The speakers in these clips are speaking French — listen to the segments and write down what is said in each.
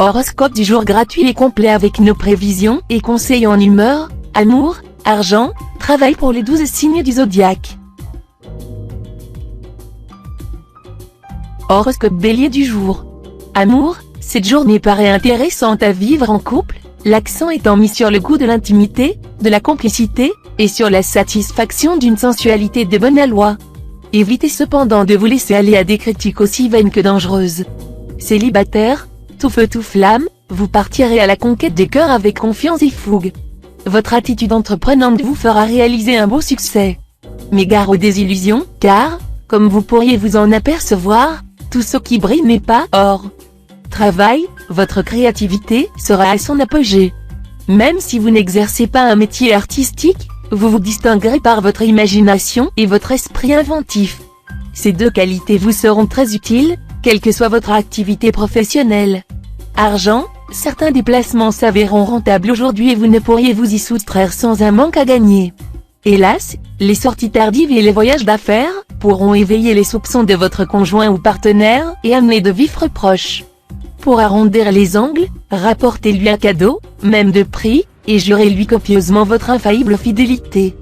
Horoscope du jour gratuit et complet avec nos prévisions et conseils en humeur, amour, argent, travail pour les 12 signes du zodiaque. Horoscope Bélier du jour. Amour, cette journée paraît intéressante à vivre en couple, l'accent étant mis sur le goût de l'intimité, de la complicité, et sur la satisfaction d'une sensualité de bon aloi. Évitez cependant de vous laisser aller à des critiques aussi vaines que dangereuses. Célibataire, tout feu tout flamme, vous partirez à la conquête des cœurs avec confiance et fougue. Votre attitude entreprenante vous fera réaliser un beau succès. Mais gare aux désillusions, car, comme vous pourriez vous en apercevoir, tout ce qui brille n'est pas or. Travail, votre créativité sera à son apogée. Même si vous n'exercez pas un métier artistique, vous vous distinguerez par votre imagination et votre esprit inventif. Ces deux qualités vous seront très utiles, quelle que soit votre activité professionnelle. Argent, certains déplacements s'avéreront rentables aujourd'hui et vous ne pourriez vous y soustraire sans un manque à gagner. Hélas, les sorties tardives et les voyages d'affaires pourront éveiller les soupçons de votre conjoint ou partenaire et amener de vifs reproches. Pour arrondir les angles, rapportez-lui un cadeau, même de prix, et jurez-lui copieusement votre infaillible fidélité.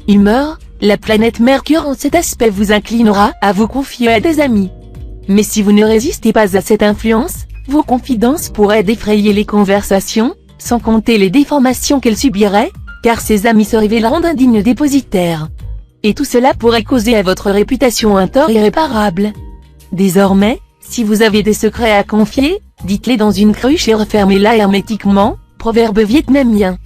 Humeur, la planète Mercure en cet aspect vous inclinera à vous confier à des amis. Mais si vous ne résistez pas à cette influence, vos confidences pourraient défrayer les conversations, sans compter les déformations qu'elles subiraient, car ces amis se révéleront d'indignes dépositaires. Et tout cela pourrait causer à votre réputation un tort irréparable. Désormais, si vous avez des secrets à confier, dites-les dans une cruche et refermez-la hermétiquement, proverbe vietnamien.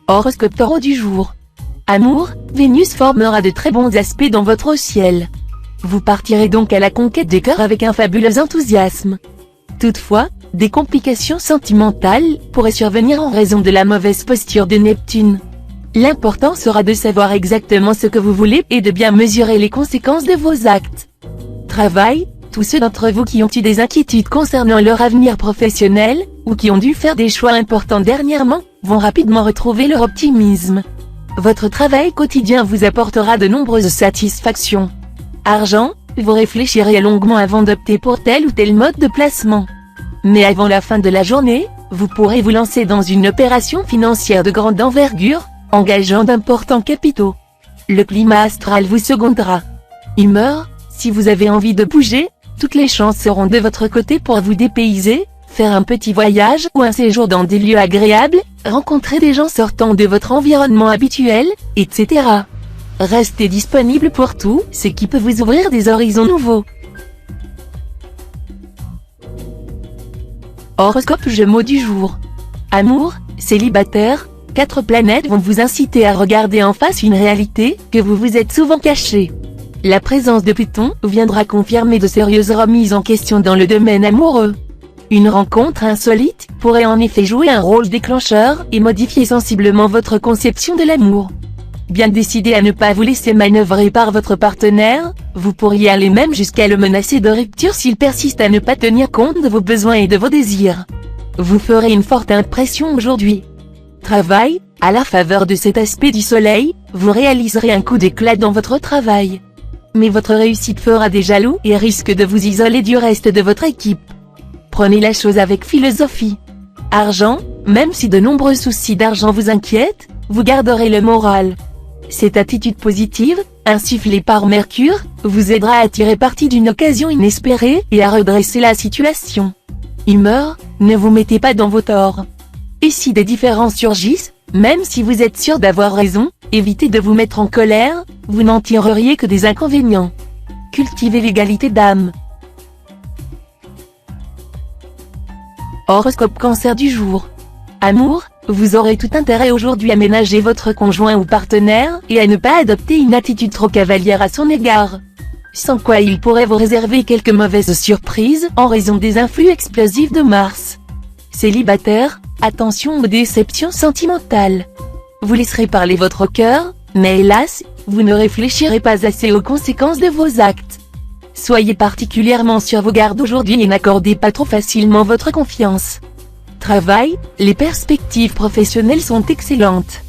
Horoscope Taureau du jour. Amour, Vénus formera de très bons aspects dans votre ciel. Vous partirez donc à la conquête des cœurs avec un fabuleux enthousiasme. Toutefois, des complications sentimentales pourraient survenir en raison de la mauvaise posture de Neptune. L'important sera de savoir exactement ce que vous voulez et de bien mesurer les conséquences de vos actes. Travail, tous ceux d'entre vous qui ont eu des inquiétudes concernant leur avenir professionnel, ou qui ont dû faire des choix importants dernièrement, vont rapidement retrouver leur optimisme. Votre travail quotidien vous apportera de nombreuses satisfactions. Argent, vous réfléchirez longuement avant d'opter pour tel ou tel mode de placement. Mais avant la fin de la journée, vous pourrez vous lancer dans une opération financière de grande envergure, engageant d'importants capitaux. Le climat astral vous secondera. Humeur, si vous avez envie de bouger, toutes les chances seront de votre côté pour vous dépayser, faire un petit voyage ou un séjour dans des lieux agréables, rencontrer des gens sortant de votre environnement habituel, etc. Restez disponible pour tout ce qui peut vous ouvrir des horizons nouveaux. Horoscope Gémeaux du jour. Amour, célibataire, 4 planètes vont vous inciter à regarder en face une réalité que vous vous êtes souvent cachée. La présence de Pluton viendra confirmer de sérieuses remises en question dans le domaine amoureux. Une rencontre insolite pourrait en effet jouer un rôle déclencheur et modifier sensiblement votre conception de l'amour. Bien décidé à ne pas vous laisser manœuvrer par votre partenaire, vous pourriez aller même jusqu'à le menacer de rupture s'il persiste à ne pas tenir compte de vos besoins et de vos désirs. Vous ferez une forte impression aujourd'hui. Travail, à la faveur de cet aspect du soleil, vous réaliserez un coup d'éclat dans votre travail. Mais votre réussite fera des jaloux et risque de vous isoler du reste de votre équipe. Prenez la chose avec philosophie. Argent, même si de nombreux soucis d'argent vous inquiètent, vous garderez le moral. Cette attitude positive, insufflée par Mercure, vous aidera à tirer parti d'une occasion inespérée et à redresser la situation. Humeur, ne vous mettez pas dans vos torts. Et si des différences surgissent, même si vous êtes sûr d'avoir raison, évitez de vous mettre en colère, vous n'en tireriez que des inconvénients. Cultivez l'égalité d'âme. Horoscope Cancer du jour. Amour, vous aurez tout intérêt aujourd'hui à ménager votre conjoint ou partenaire et à ne pas adopter une attitude trop cavalière à son égard. Sans quoi il pourrait vous réserver quelques mauvaises surprises en raison des influx explosifs de Mars. Célibataire, attention aux déceptions sentimentales. Vous laisserez parler votre cœur, mais hélas, vous ne réfléchirez pas assez aux conséquences de vos actes. Soyez particulièrement sur vos gardes aujourd'hui et n'accordez pas trop facilement votre confiance. Travail, les perspectives professionnelles sont excellentes.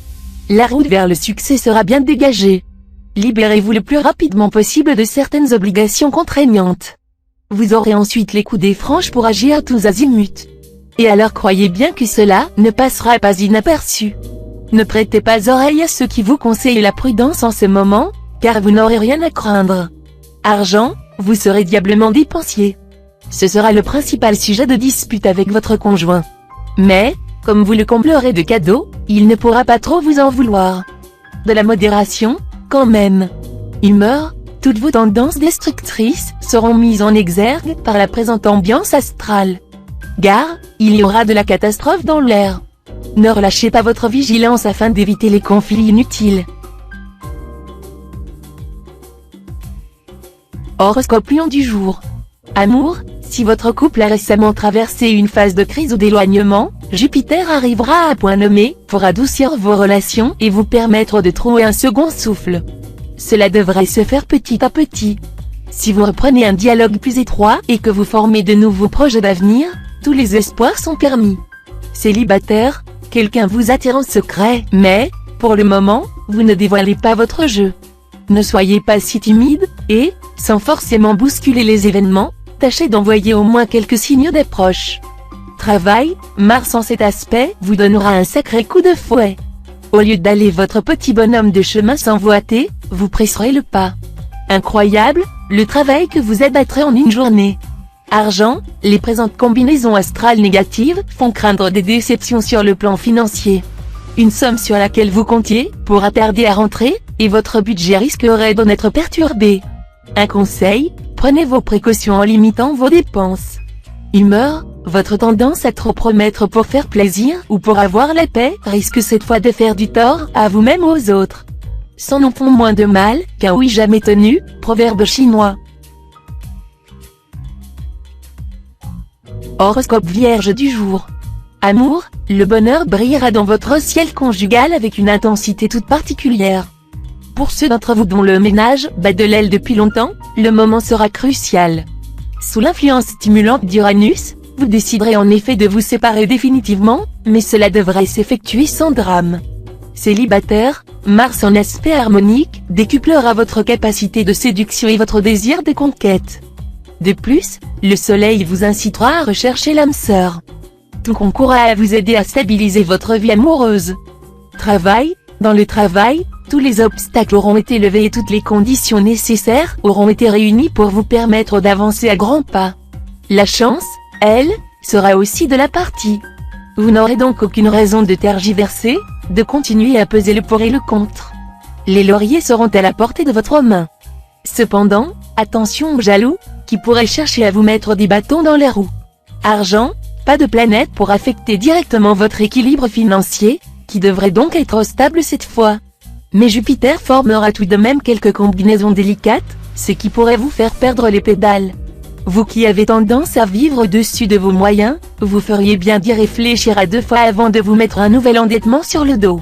La route vers le succès sera bien dégagée. Libérez-vous le plus rapidement possible de certaines obligations contraignantes. Vous aurez ensuite les coups des franches pour agir tous azimuts. Et alors croyez bien que cela ne passera pas inaperçu. Ne prêtez pas oreille à ceux qui vous conseillent la prudence en ce moment, car vous n'aurez rien à craindre. Argent, vous serez diablement dépensier. Ce sera le principal sujet de dispute avec votre conjoint. Mais, comme vous le comblerez de cadeaux, il ne pourra pas trop vous en vouloir. De la modération, quand même. Humeur, toutes vos tendances destructrices seront mises en exergue par la présente ambiance astrale. Gare, il y aura de la catastrophe dans l'air. Ne relâchez pas votre vigilance afin d'éviter les conflits inutiles. Horoscope Lion du jour. Amour, si votre couple a récemment traversé une phase de crise ou d'éloignement, Jupiter arrivera à point nommé pour adoucir vos relations et vous permettre de trouver un second souffle. Cela devrait se faire petit à petit. Si vous reprenez un dialogue plus étroit et que vous formez de nouveaux projets d'avenir, tous les espoirs sont permis. Célibataire, quelqu'un vous attire en secret, mais, pour le moment, vous ne dévoilez pas votre jeu. Ne soyez pas si timide, et, sans forcément bousculer les événements, tâchez d'envoyer au moins quelques signaux d'approche. Travail, Mars en cet aspect vous donnera un sacré coup de fouet. Au lieu d'aller votre petit bonhomme de chemin s'envoûter, vous presserez le pas. Incroyable, le travail que vous abattrez en une journée. Argent, les présentes combinaisons astrales négatives font craindre des déceptions sur le plan financier. Une somme sur laquelle vous comptiez pourra tarder à rentrer, et votre budget risquerait d'en être perturbé. Un conseil, prenez vos précautions en limitant vos dépenses. Humeur, votre tendance à trop promettre pour faire plaisir ou pour avoir la paix risque cette fois de faire du tort à vous-même ou aux autres. Sans nom font moins de mal qu'un oui jamais tenu, proverbe chinois. Horoscope Vierge du jour. Amour, le bonheur brillera dans votre ciel conjugal avec une intensité toute particulière. Pour ceux d'entre vous dont le ménage bat de l'aile depuis longtemps, le moment sera crucial. Sous l'influence stimulante d'Uranus, vous déciderez en effet de vous séparer définitivement, mais cela devrait s'effectuer sans drame. Célibataire, Mars en aspect harmonique décuplera votre capacité de séduction et votre désir de conquête. De plus, le soleil vous incitera à rechercher l'âme sœur. Tout concourra à vous aider à stabiliser votre vie amoureuse. Travail, dans le travail, tous les obstacles auront été levés et toutes les conditions nécessaires auront été réunies pour vous permettre d'avancer à grands pas. La chance, elle, sera aussi de la partie. Vous n'aurez donc aucune raison de tergiverser, de continuer à peser le pour et le contre. Les lauriers seront à la portée de votre main. Cependant, attention aux jaloux, qui pourraient chercher à vous mettre des bâtons dans les roues. Argent, pas de planète pour affecter directement votre équilibre financier, qui devrait donc être stable cette fois. Mais Jupiter formera tout de même quelques combinaisons délicates, ce qui pourrait vous faire perdre les pédales. Vous qui avez tendance à vivre au-dessus de vos moyens, vous feriez bien d'y réfléchir à deux fois avant de vous mettre un nouvel endettement sur le dos.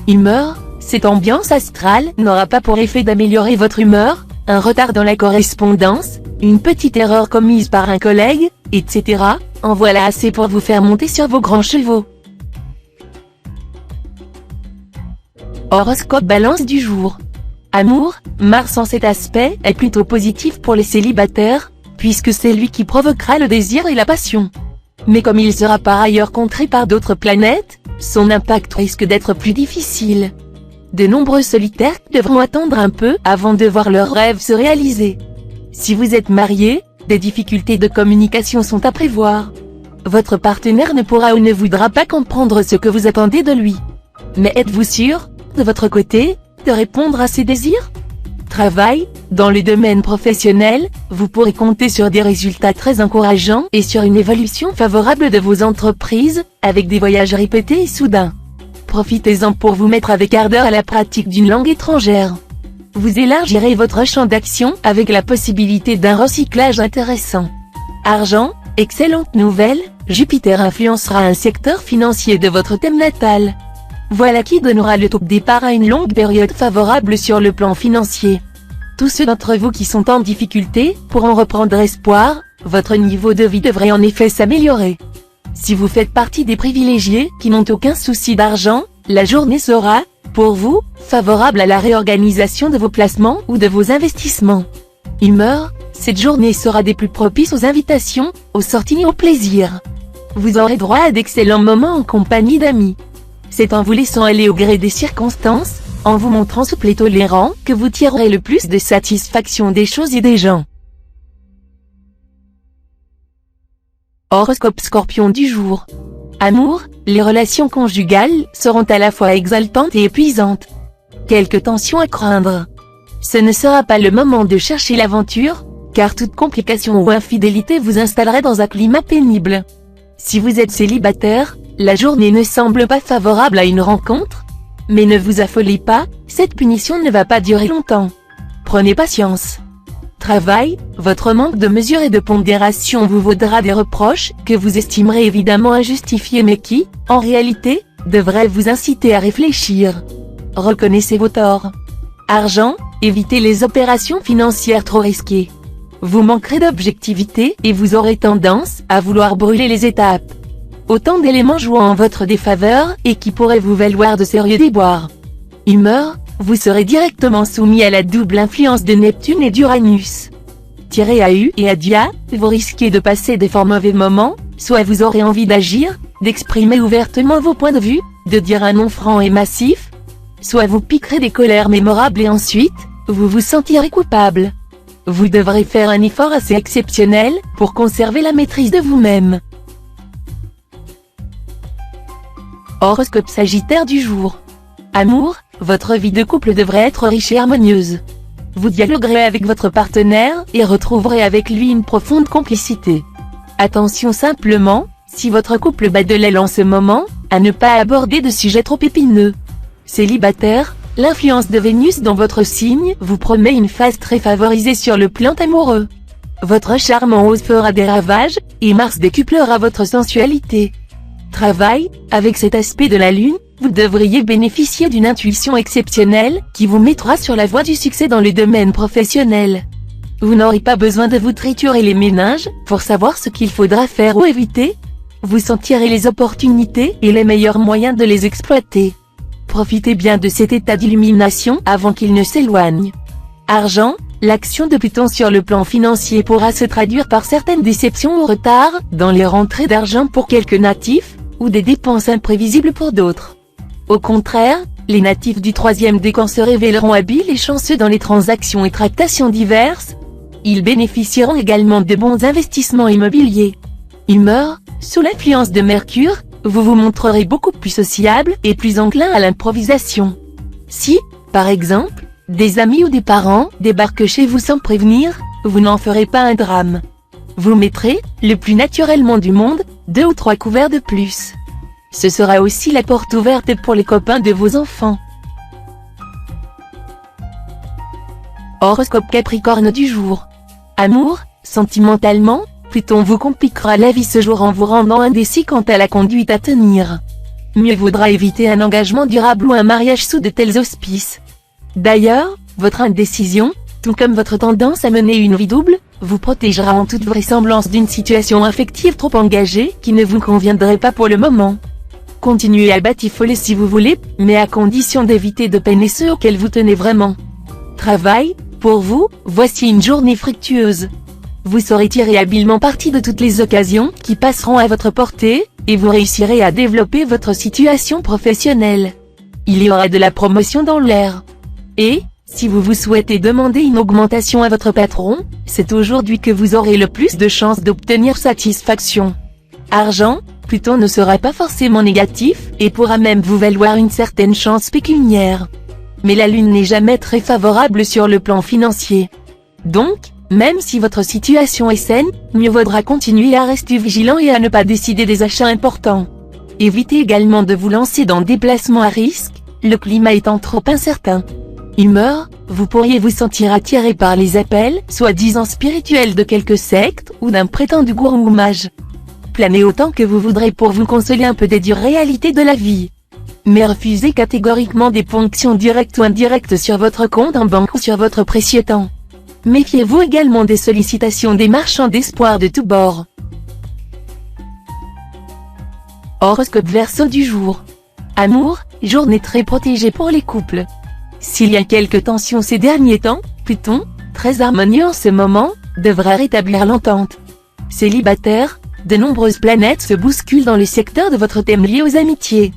Humeur, cette ambiance astrale n'aura pas pour effet d'améliorer votre humeur, un retard dans la correspondance, une petite erreur commise par un collègue, etc. En voilà assez pour vous faire monter sur vos grands chevaux. Horoscope Balance du jour. Amour, Mars en cet aspect est plutôt positif pour les célibataires, puisque c'est lui qui provoquera le désir et la passion. Mais comme il sera par ailleurs contré par d'autres planètes, son impact risque d'être plus difficile. De nombreux solitaires devront attendre un peu avant de voir leurs rêves se réaliser. Si vous êtes marié, des difficultés de communication sont à prévoir. Votre partenaire ne pourra ou ne voudra pas comprendre ce que vous attendez de lui. Mais êtes-vous sûr, de votre côté, de répondre à ses désirs? Travail, dans le domaine professionnel, vous pourrez compter sur des résultats très encourageants et sur une évolution favorable de vos entreprises, avec des voyages répétés et soudains. Profitez-en pour vous mettre avec ardeur à la pratique d'une langue étrangère. Vous élargirez votre champ d'action avec la possibilité d'un recyclage intéressant. Argent, excellente nouvelle, Jupiter influencera un secteur financier de votre thème natal. Voilà qui donnera le top départ à une longue période favorable sur le plan financier. Tous ceux d'entre vous qui sont en difficulté pourront reprendre espoir, votre niveau de vie devrait en effet s'améliorer. Si vous faites partie des privilégiés qui n'ont aucun souci d'argent, la journée sera, pour vous, favorable à la réorganisation de vos placements ou de vos investissements. Humeur, Cette journée sera des plus propices aux invitations, aux sorties et au plaisir. Vous aurez droit à d'excellents moments en compagnie d'amis. C'est en vous laissant aller au gré des circonstances, en vous montrant souple et tolérant, que vous tirerez le plus de satisfaction des choses et des gens. Horoscope Scorpion du jour. Amour, les relations conjugales seront à la fois exaltantes et épuisantes. Quelques tensions à craindre. Ce ne sera pas le moment de chercher l'aventure, car toute complication ou infidélité vous installerait dans un climat pénible. Si vous êtes célibataire, la journée ne semble pas favorable à une rencontre. Mais ne vous affolez pas, cette punition ne va pas durer longtemps. Prenez patience. Travail, votre manque de mesure et de pondération vous vaudra des reproches, que vous estimerez évidemment injustifiés mais qui, en réalité, devraient vous inciter à réfléchir. Reconnaissez vos torts. Argent, évitez les opérations financières trop risquées. Vous manquerez d'objectivité et vous aurez tendance à vouloir brûler les étapes. Autant d'éléments jouant en votre défaveur et qui pourraient vous valoir de sérieux déboires. Humeur, vous serez directement soumis à la double influence de Neptune et d'Uranus. Tiré à U et à Dia, vous risquez de passer des fort mauvais moments, soit vous aurez envie d'agir, d'exprimer ouvertement vos points de vue, de dire un non franc et massif, soit vous piquerez des colères mémorables et ensuite, vous vous sentirez coupable. Vous devrez faire un effort assez exceptionnel, pour conserver la maîtrise de vous-même. Horoscope Sagittaire du jour. Amour, votre vie de couple devrait être riche et harmonieuse. Vous dialoguerez avec votre partenaire, et retrouverez avec lui une profonde complicité. Attention simplement, si votre couple bat de l'aile en ce moment, à ne pas aborder de sujets trop épineux. Célibataire, l'influence de Vénus dans votre signe vous promet une phase très favorisée sur le plan amoureux. Votre charme en hausse fera des ravages, et Mars décuplera votre sensualité. Travail, avec cet aspect de la Lune, vous devriez bénéficier d'une intuition exceptionnelle, qui vous mettra sur la voie du succès dans le domaine professionnel. Vous n'aurez pas besoin de vous triturer les méninges, pour savoir ce qu'il faudra faire ou éviter. Vous sentirez les opportunités et les meilleurs moyens de les exploiter. Profitez bien de cet état d'illumination avant qu'il ne s'éloigne. Argent, l'action de Pluton sur le plan financier pourra se traduire par certaines déceptions ou retards, dans les rentrées d'argent pour quelques natifs, ou des dépenses imprévisibles pour d'autres. Au contraire, les natifs du troisième décan se révéleront habiles et chanceux dans les transactions et tractations diverses. Ils bénéficieront également de bons investissements immobiliers. Humeur, sous l'influence de Mercure, vous vous montrerez beaucoup plus sociable et plus enclin à l'improvisation. Si, par exemple, des amis ou des parents débarquent chez vous sans prévenir, vous n'en ferez pas un drame. Vous mettrez, le plus naturellement du monde, 2 ou 3 couverts de plus. Ce sera aussi la porte ouverte pour les copains de vos enfants. Horoscope Capricorne du jour. Amour, sentimentalement, Pluton vous compliquera la vie ce jour en vous rendant indécis quant à la conduite à tenir. Mieux vaudra éviter un engagement durable ou un mariage sous de tels auspices. D'ailleurs, votre indécision, tout comme votre tendance à mener une vie double, vous protégera en toute vraisemblance d'une situation affective trop engagée qui ne vous conviendrait pas pour le moment. Continuez à batifoler si vous voulez, mais à condition d'éviter de peiner ceux auxquels vous tenez vraiment. Travail, pour vous, voici une journée fructueuse. Vous saurez tirer habilement parti de toutes les occasions qui passeront à votre portée, et vous réussirez à développer votre situation professionnelle. Il y aura de la promotion dans l'air. Et, si vous vous souhaitez demander une augmentation à votre patron, c'est aujourd'hui que vous aurez le plus de chances d'obtenir satisfaction. Argent, Pluton ne sera pas forcément négatif, et pourra même vous valoir une certaine chance pécuniaire. Mais la Lune n'est jamais très favorable sur le plan financier. Donc, même si votre situation est saine, mieux vaudra continuer à rester vigilant et à ne pas décider des achats importants. Évitez également de vous lancer dans des placements à risque, le climat étant trop incertain. Humeur, vous pourriez vous sentir attiré par les appels, soi-disant spirituels de quelques sectes, ou d'un prétendu gourou ou mage. Planez autant que vous voudrez pour vous consoler un peu des dures réalités de la vie. Mais refusez catégoriquement des ponctions directes ou indirectes sur votre compte en banque ou sur votre précieux temps. Méfiez-vous également des sollicitations des marchands d'espoir de tous bords. Horoscope Verseau du jour. Amour, journée très protégée pour les couples. S'il y a quelques tensions ces derniers temps, Pluton, très harmonieux en ce moment, devrait rétablir l'entente. Célibataire, de nombreuses planètes se bousculent dans les secteurs de votre thème lié aux amitiés.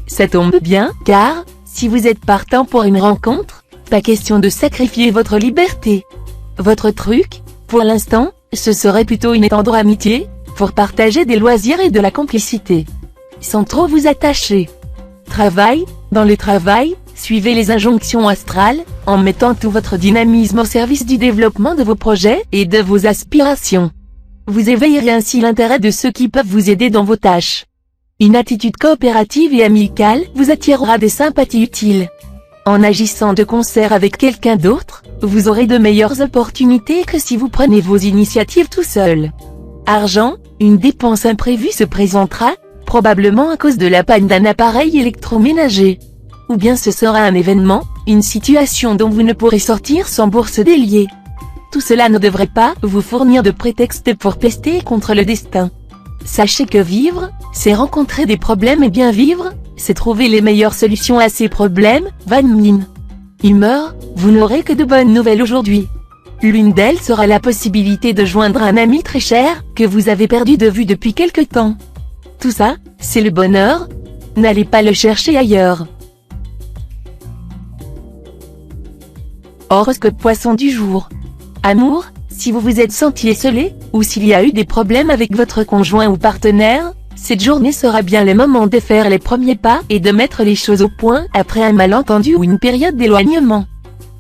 Ça tombe bien, car, si vous êtes partant pour une rencontre, pas question de sacrifier votre liberté. Votre truc, pour l'instant, ce serait plutôt une tendre amitié, pour partager des loisirs et de la complicité. Sans trop vous attacher. Travail, dans le travail, suivez les injonctions astrales, en mettant tout votre dynamisme au service du développement de vos projets et de vos aspirations. Vous éveillerez ainsi l'intérêt de ceux qui peuvent vous aider dans vos tâches. Une attitude coopérative et amicale vous attirera des sympathies utiles. En agissant de concert avec quelqu'un d'autre, vous aurez de meilleures opportunités que si vous prenez vos initiatives tout seul. Argent, une dépense imprévue se présentera, probablement à cause de la panne d'un appareil électroménager. Ou bien ce sera un événement, une situation dont vous ne pourrez sortir sans bourse déliée. Tout cela ne devrait pas vous fournir de prétexte pour pester contre le destin. Sachez que vivre, c'est rencontrer des problèmes et bien vivre, c'est trouver les meilleures solutions à ces problèmes. Van Mine. Humeur, vous n'aurez que de bonnes nouvelles aujourd'hui. L'une d'elles sera la possibilité de joindre un ami très cher, que vous avez perdu de vue depuis quelque temps. Tout ça, c'est le bonheur. N'allez pas le chercher ailleurs. Horoscope Poisson du jour. Amour, si vous vous êtes senti esselé, ou s'il y a eu des problèmes avec votre conjoint ou partenaire, cette journée sera bien le moment de faire les premiers pas et de mettre les choses au point après un malentendu ou une période d'éloignement.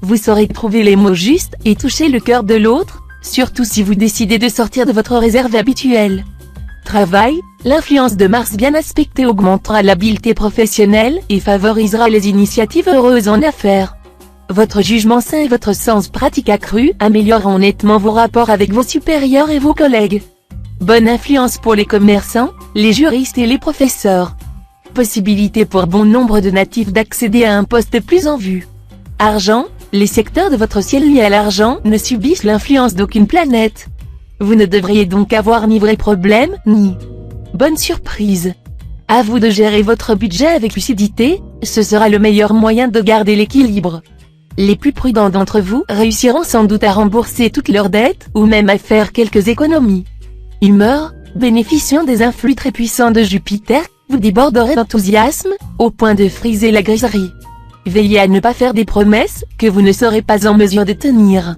Vous saurez trouver les mots justes et toucher le cœur de l'autre, surtout si vous décidez de sortir de votre réserve habituelle. Travail, l'influence de Mars bien aspectée augmentera l'habileté professionnelle et favorisera les initiatives heureuses en affaires. Votre jugement sain et votre sens pratique accru amélioreront nettement vos rapports avec vos supérieurs et vos collègues. Bonne influence pour les commerçants, les juristes et les professeurs. Possibilité pour bon nombre de natifs d'accéder à un poste plus en vue. Argent, les secteurs de votre ciel liés à l'argent ne subissent l'influence d'aucune planète. Vous ne devriez donc avoir ni vrai problème, ni bonne surprise. À vous de gérer votre budget avec lucidité, ce sera le meilleur moyen de garder l'équilibre. Les plus prudents d'entre vous réussiront sans doute à rembourser toutes leurs dettes, ou même à faire quelques économies. Humeur, bénéficiant des influx très puissants de Jupiter, vous déborderez d'enthousiasme, au point de friser la griserie. Veillez à ne pas faire des promesses, que vous ne serez pas en mesure de tenir.